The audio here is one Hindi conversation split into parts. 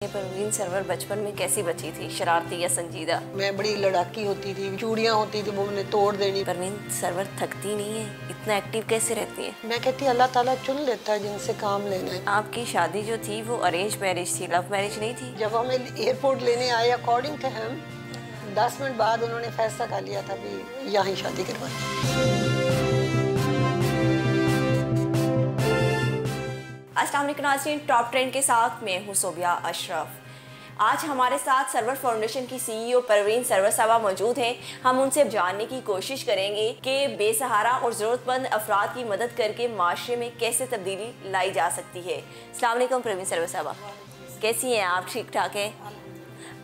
परवीन सरवर बचपन में कैसी बची थी, शरारती या संजीदा? मैं बड़ी लड़ाकी होती थी, चूड़ियाँ होती थी वो मैंने तोड़ देनी। परवीन सरवर थकती नहीं है, इतना एक्टिव कैसे रहती है? मैं कहती अल्लाह ताला चुन लेता है जिनसे काम लेना है। आपकी शादी जो थी वो अरेंज मैरिज थी, लव मैरिज नहीं थी? जब हमें एयरपोर्ट लेने आए अकॉर्डिंग टू हिम 10 मिनट बाद उन्होंने फैसला कर लिया था भी यहाँ शादी करवानी। अस्सलाम वालेकुम नाज़रीन, टॉप ट्रेंड के साथ मैं हूँ सोबिया अशरफ। आज हमारे साथ सरवर फाउंडेशन की सीईओ परवीन सरवर साहबा मौजूद हैं। हम उनसे जानने की कोशिश करेंगे कि बेसहारा और ज़रूरतमंद अफराद की मदद करके माशरे में कैसे तब्दीली लाई जा सकती है। अस्सलाम वालेकुम परवीन सरवर साहबा, कैसी हैं आप? ठीक ठाक हैं?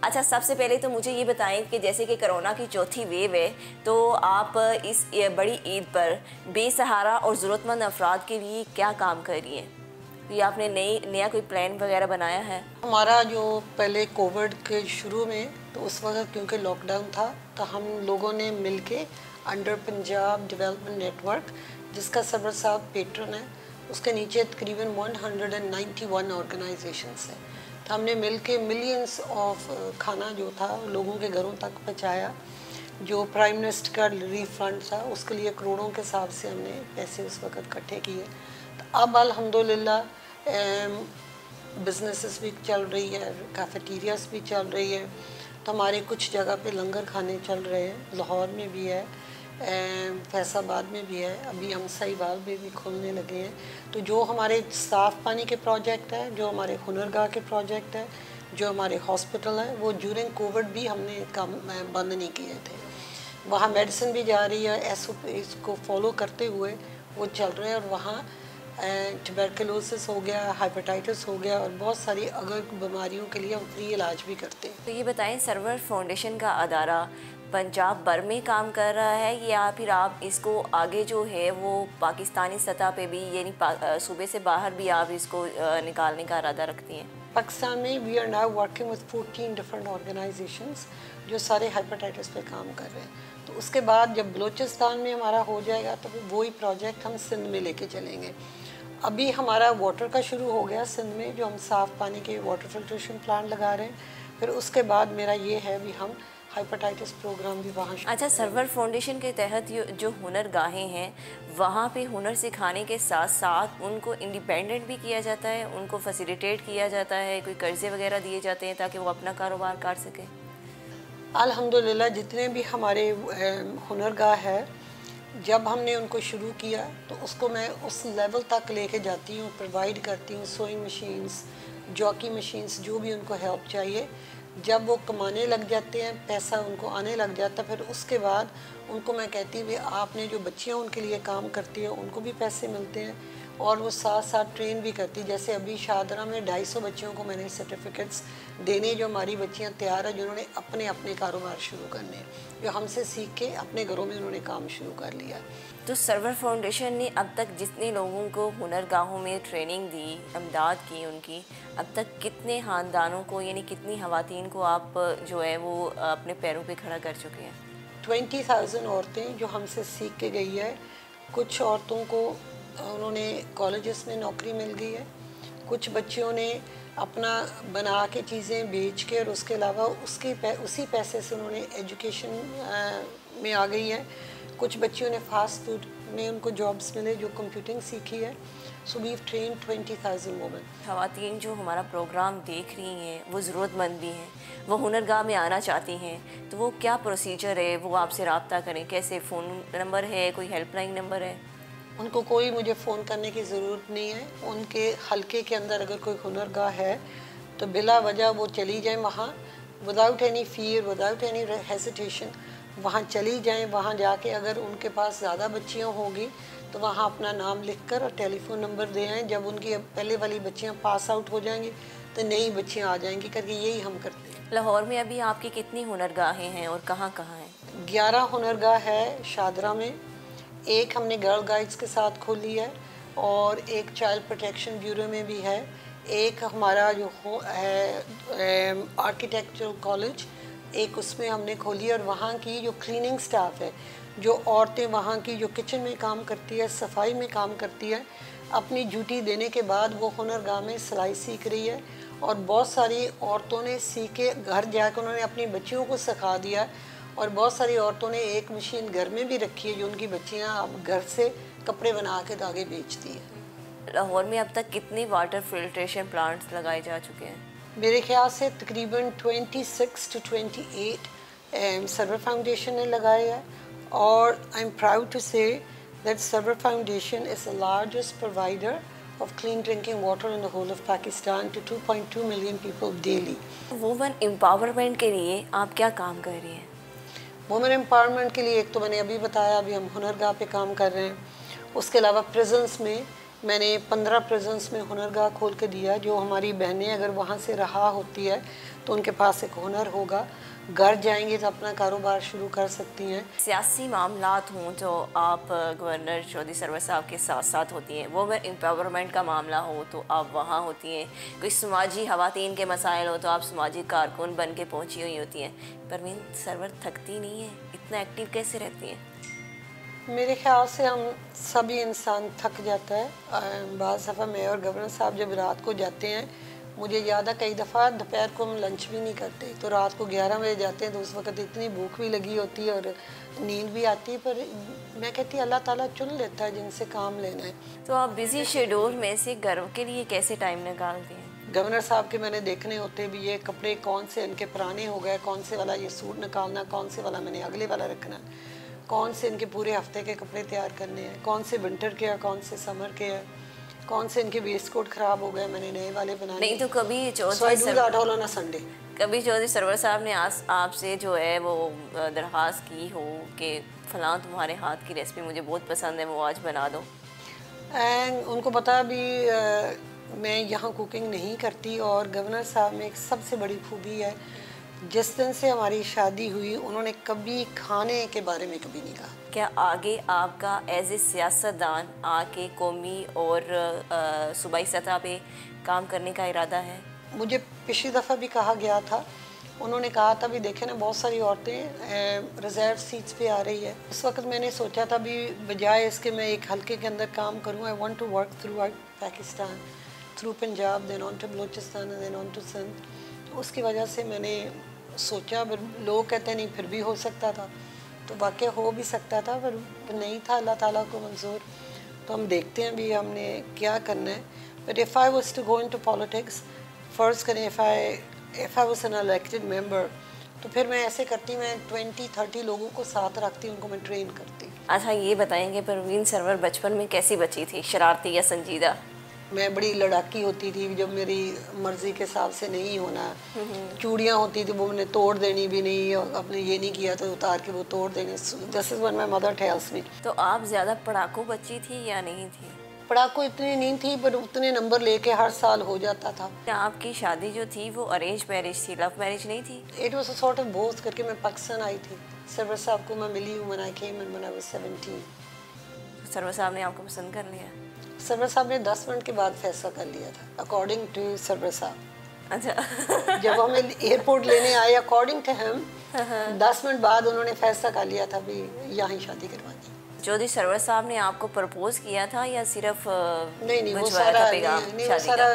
अच्छा, सबसे पहले तो मुझे ये बताएं कि जैसे कि कोरोना की चौथी वेव है, तो आप इस बड़ी ईद पर बेसहारा और ज़रूरतमंद अफराद के लिए क्या काम कर रही हैं? ये आपने नया कोई प्लान वगैरह बनाया है? हमारा जो पहले कोविड के शुरू में तो उस वक्त क्योंकि लॉकडाउन था तो हम लोगों ने मिलके अंडर पंजाब डेवलपमेंट नेटवर्क, जिसका सरवर साहब पेट्रन है, उसके नीचे तकरीबन 191 ऑर्गेनाइजेशंस हैं। तो हमने मिलके मिलियंस ऑफ खाना जो था लोगों के घरों तक पहुँचाया। जो प्राइम मिनिस्टर का रिलीफ फंड था उसके लिए करोड़ों के हिसाब से हमने पैसे उस वक्त इकट्ठे किए। तो अब अल्हम्दुलिल्लाह बिजनेसेस भी चल रही है, कैफेटेरियाज भी चल रही है। तो हमारे कुछ जगह पे लंगर खाने चल रहे हैं, लाहौर में भी है, फैसलाबाद में भी है, अभी हम सहीवाल में भी खोलने लगे हैं। तो जो हमारे साफ़ पानी के प्रोजेक्ट है, जो हमारे हुनरगाह के प्रोजेक्ट है, जो हमारे हॉस्पिटल है, वो ड्यूरिंग कोविड भी हमने काम बंद नहीं किए थे। वहाँ मेडिसिन भी जा रही है, SOPs को फॉलो करते हुए वो चल रहे हैं। और वहाँ ट्यूबरकुलोसिस हो गया, हाइपेटाइटिस हो गया और बहुत सारी अगर बीमारियों के लिए हम फ्री इलाज भी करते हैं। तो ये बताएं, सरवर फाउंडेशन का अदारा पंजाब भर में काम कर रहा है या फिर आप इसको आगे जो है वो पाकिस्तानी सतह पे भी, यानी सूबे से बाहर भी आप इसको निकालने का इरादा रखती हैं? पाकिस्तान में we are now working with 14 different organisations जो सारे हाइपेटाइटिस पे काम कर रहे हैं। तो उसके बाद जब बलूचिस्तान में हमारा हो जाएगा तो वही प्रोजेक्ट हम सिंध में लेके चलेंगे। अभी हमारा वाटर का शुरू हो गया सिंध में, जो हम साफ़ पानी के वाटर फिल्ट्रेशन प्लांट लगा रहे हैं। फिर उसके बाद मेरा ये है भी हम हाइपेटाइटिस प्रोग्राम भी वहाँ। अच्छा, सरवर फाउंडेशन के तहत जो हुनर गाहें हैं वहाँ पे हुनर सिखाने के साथ साथ उनको इंडिपेंडेंट भी किया जाता है, उनको फैसिलिटेट किया जाता है, कोई कर्जे वगैरह दिए जाते हैं ताकि वो अपना कारोबार कर सकें? अल्हम्दुलिल्लाह जितने भी हमारे हुनरगाह है, जब हमने उनको शुरू किया तो उसको मैं उस लेवल तक लेके जाती हूँ, प्रोवाइड करती हूँ सोइंग मशीन्स, जॉकी मशीन्स, जो भी उनको हेल्प चाहिए। जब वो कमाने लग जाते हैं, पैसा उनको आने लग जाता है, फिर उसके बाद उनको मैं कहती हूँ आपने जो बच्चियाँ उनके लिए काम करती हैं उनको भी पैसे मिलते हैं और वो साथ साथ ट्रेन भी करती। जैसे अभी शादरा में 250 बच्चियों को मैंने सर्टिफिकेट्स देने, जो हमारी बच्चियां तैयार है, जिन्होंने अपने अपने कारोबार शुरू करने हैं, जो हमसे सीख के अपने घरों में उन्होंने काम शुरू कर लिया। तो सरवर फाउंडेशन ने अब तक जितने लोगों को हुनरगाहों में ट्रेनिंग दी, इमदाद की उनकी, अब तक कितने ख़ानदानों को, यानी कितनी ख़वातीन को आप जो है वो अपने पैरों पे खड़ा कर चुके हैं? 20,000 औरतें जो हमसे सीख के गई है। कुछ औरतों को उन्होंने कॉलेजेस में नौकरी मिल गई है, कुछ बच्चियों ने अपना बना के चीज़ें बेच के और उसके अलावा उसी पैसे से उन्होंने एजुकेशन में आ गई है। कुछ बच्चियों ने फास्ट फूड में उनको जॉब्स मिले जो कंप्यूटिंग सीखी है। So we train 20,000 women. ख़वातीन जो हमारा प्रोग्राम देख रही हैं वो ज़रूरतमंद भी हैं, वो हुनरगाह में आना चाहती हैं, तो वो क्या प्रोसीजर है, वो आपसे रब्ता करें कैसे? फ़ोन नंबर है, कोई हेल्पलाइन नंबर है? उनको कोई मुझे फ़ोन करने की ज़रूरत नहीं है। उनके हलके के अंदर अगर कोई हुनरगाह है तो बिला वजह वो चली जाएं वहाँ, without any fear, without any hesitation वहाँ चली जाएं। वहाँ जाके अगर उनके पास ज़्यादा बच्चियाँ होंगी तो वहाँ अपना नाम लिखकर और टेलीफोन नंबर दे आएँ। जब उनकी पहले वाली बच्चियाँ पास आउट हो जाएंगी तो नई बच्चियाँ आ जाएंगी, करके यही हम करते हैं। लाहौर में अभी आपकी कितनी हुनरगाहें हैं और कहाँ कहाँ हैं? 11 हुनरगाह है शादरा में, एक हमने गर्ल गाइड्स के साथ खोली है और एक चाइल्ड प्रोटेक्शन ब्यूरो में भी है। एक हमारा जो है आर्किटेक्चरल कॉलेज, एक उसमें हमने खोली है। और वहाँ की जो क्लीनिंग स्टाफ है, जो औरतें वहाँ की जो किचन में काम करती है, सफाई में काम करती है, अपनी ड्यूटी देने के बाद वो हुनरगाह में सिलाई सीख रही है और बहुत सारी औरतों ने सीख के घर जाकर उन्होंने अपनी बच्चियों को सिखा दिया है। और बहुत सारी औरतों ने एक मशीन घर में भी रखी है जो उनकी बच्चियां अब घर से कपड़े बना के आगे बेचती है। लाहौर में अब तक कितने वाटर फिल्ट्रेशन प्लांट्स लगाए जा चुके हैं? मेरे ख्याल से तकरीबन 26 to 28 सर्वर फाउंडेशन ने लगाया है। और I am proud to say that Sarwar foundation is the largest provider of clean drinking water in the whole of Pakistan to 2.2 million people daily. Women empowerment के लिए आप क्या काम कर रही हैं? वुमेन एम्पावरमेंट के लिए एक तो मैंने अभी बताया, अभी हम हुनरगाह पे काम कर रहे हैं। उसके अलावा प्रिजन्स में मैंने 15 प्रिजन्स में हुनरगाह खोल के दिया। जो हमारी बहनें अगर वहाँ से रहा होती है तो उनके पास एक हुनर होगा, घर जाएंगे तो अपना कारोबार शुरू कर सकती हैं। सियासी मामलात हों तो आप गवर्नर चौधरी सरवर साहब के साथ साथ होती हैं, वुमेन एम्पावरमेंट का मामला हो तो आप वहाँ होती हैं, कोई समाजी खवातीन के मसाइल हो तो आप समाजी कारकुन बन के पहुँची हुई होती हैं। परवीन सरवर थकती नहीं है? इतना एक्टिव कैसे रहती हैं? मेरे ख्याल से हम सभी इंसान थक जाता है। बाज़ दफ़ा मैं और गवर्नर साहब जब रात को जाते हैं, मुझे याद है कई दफ़ा दोपहर को हम लंच भी नहीं करते, तो रात को 11 बजे जाते हैं तो उस वक्त इतनी भूख भी लगी होती है और नींद भी आती है। पर मैं कहती हूँ अल्लाह ताला चुन लेता है जिनसे काम लेना है। तो आप बिजी शेड्यूल में से घर के लिए कैसे टाइम निकालती हैं? गवर्नर साहब के मैंने देखने होते भी ये कपड़े कौन से इनके पुराने हो गए, कौन से वाला ये सूट निकालना, कौन से वाला मैंने अगले वाला रखना, कौन से इनके पूरे हफ्ते के कपड़े तैयार करने हैं, कौन से विंटर के हैं, कौन से समर के हैं, कौन से इनके वेस्ट कोट ख़राब हो गए, मैंने नए वाले बनाने। नहीं तो कभी संडे कभी चौधरी सरवर साहब ने आपसे जो है वो दरख्वास्त की हो कि फ़लाँ तुम्हारे हाथ की रेसिपी मुझे बहुत पसंद है, वो आज बना दो? एंड उनको पता भी मैं यहाँ कुकिंग नहीं करती। और गवर्नर साहब में एक सबसे बड़ी खूबी है, जिस दिन से हमारी शादी हुई उन्होंने कभी खाने के बारे में कभी नहीं कहा। क्या आगे आपका एज ए सियासतदान आके कौमी और सूबाई सतह पे काम करने का इरादा है? मुझे पिछली दफ़ा भी कहा गया था, उन्होंने कहा था भी देखे ना बहुत सारी औरतें रिजर्व सीट्स पे आ रही है। उस वक्त मैंने सोचा था भी बजाय इसके मैं एक हल्के के अंदर काम करूँ, I want to work throughout Pakistan, through Punjab, then on to Balochistan, then on to Sindh. उसकी वजह से मैंने सोचा, लोग कहते नहीं फिर भी हो सकता था, तो वाकई हो भी सकता था, पर नहीं था अल्लाह ताला को मंजूर। तो हम देखते हैं भी हमने क्या करना है। But if I was to go into politics, फ़र्ज़ करें if I was an elected member, तो फिर मैं ऐसे करती, मैं 20-30 लोगों को साथ रखती, उनको मैं ट्रेन करती। अच्छा ये बताएंगे परवीन सरवर बचपन में कैसी बची थी, शरारती या संजीदा? मैं बड़ी लड़ाकी होती थी, जब मेरी मर्ज़ी के हिसाब से नहीं होना, चूड़ियाँ होती थी वो मैंने तोड़ देनी भी नहीं, और आपने ये नहीं किया तो उतार के वो तोड़ देनी। This is what my mother tells me. तो आप ज़्यादा पढ़ाकू बच्ची थी या नहीं थी? पढ़ाकू इतनी नहीं थी, पर उतने नंबर लेके हर साल हो जाता था। क्या आपकी शादी जो थी वो अरेंज मैरिज थी, लव मैरिज नहीं थी? It was a sort of both करके मैं पाकिस्तान आई थी। सरवर साहब को मैं मिली हूँ when I came and when I was 17। Server साहब ने आपको पसंद कर लिया? सरवर साहब ने 10 मिनट के बाद फैसला कर लिया था, अकॉर्डिंग टू सरवर साहब। अच्छा जब हमें एयरपोर्ट लेने आए, अकॉर्डिंग टू हिम 10 मिनट बाद उन्होंने फैसला कर लिया था भी यहाँ ही शादी करवानी। चौधरी सरवर साहब ने आपको प्रपोज किया था या सिर्फ नहीं वो सारा वो सारा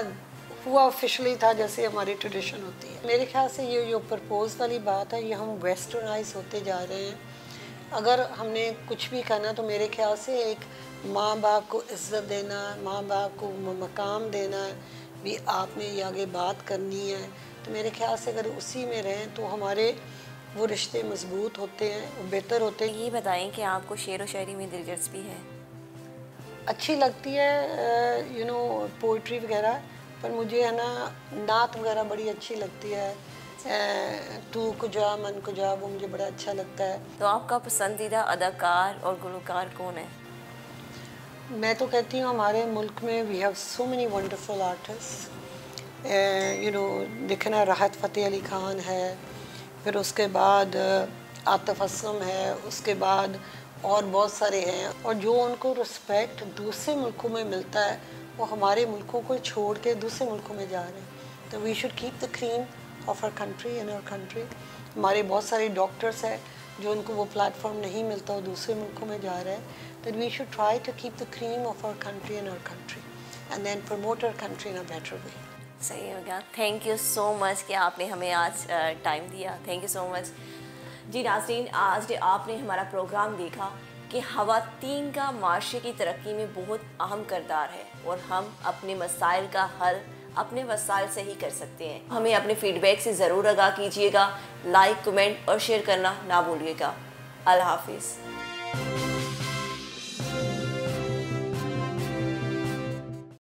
हुआ ऑफिशियली था, जैसे हमारी ट्रेडिशन होती है। मेरे ख्याल से ये जो प्रपोज वाली बात है, ये हम वेस्टर्नाइज होते जा रहे हैं। अगर हमने कुछ भी करना तो मेरे ख्याल से एक माँ बाप को इज़्ज़त देना, माँ बाप को मकाम देना भी, आपने ये आगे बात करनी है, तो मेरे ख्याल से अगर उसी में रहें तो हमारे वो रिश्ते मजबूत होते हैं, वो बेहतर होते हैं। ये बताएं कि आपको शेर व शायरी में दिलचस्पी है? अच्छी लगती है, यू नो पोइट्री वगैरह, पर मुझे है ना नात वगैरह बड़ी अच्छी लगती है। तू कुजा मन कुजा, वो मुझे बड़ा अच्छा लगता है। तो आपका पसंदीदा अदाकार और गुलकार कौन है? मैं तो कहती हूँ हमारे मुल्क में we have so many wonderful artist. You know देखना, राहत फ़तेह अली खान है, फिर उसके बाद आतिफ असलम है, उसके बाद और बहुत सारे हैं। और जो उनको रिस्पेक्ट दूसरे मुल्कों में मिलता है, वो हमारे मुल्कों को छोड़ के दूसरे मुल्कों में जा रहे हैं। तो we should keep the cream of our country in our country. हमारे बहुत सारे डॉक्टर्स हैं जो उनको वो प्लेटफॉर्म नहीं मिलता, वो दूसरे मुल्कों में जा रहे हैं। तो we should try to keep the cream of our country in our country and then promote our country in a better way. सही हो गया। थैंक यू सो मच कि आपने हमें आज टाइम दिया। Thank you so much. जी नाज़रीन, आज आपने हमारा प्रोग्राम देखा कि ख़वातीन का माशरे की तरक्की में बहुत अहम किरदार है और हम अपने मसाइल का हल अपने वसाइल से ही कर सकते हैं। हमें अपने फीडबैक से ज़रूर आगाह कीजिएगा। लाइक, कमेंट और शेयर करना ना भूलिएगा। अल्लाह हाफिज़।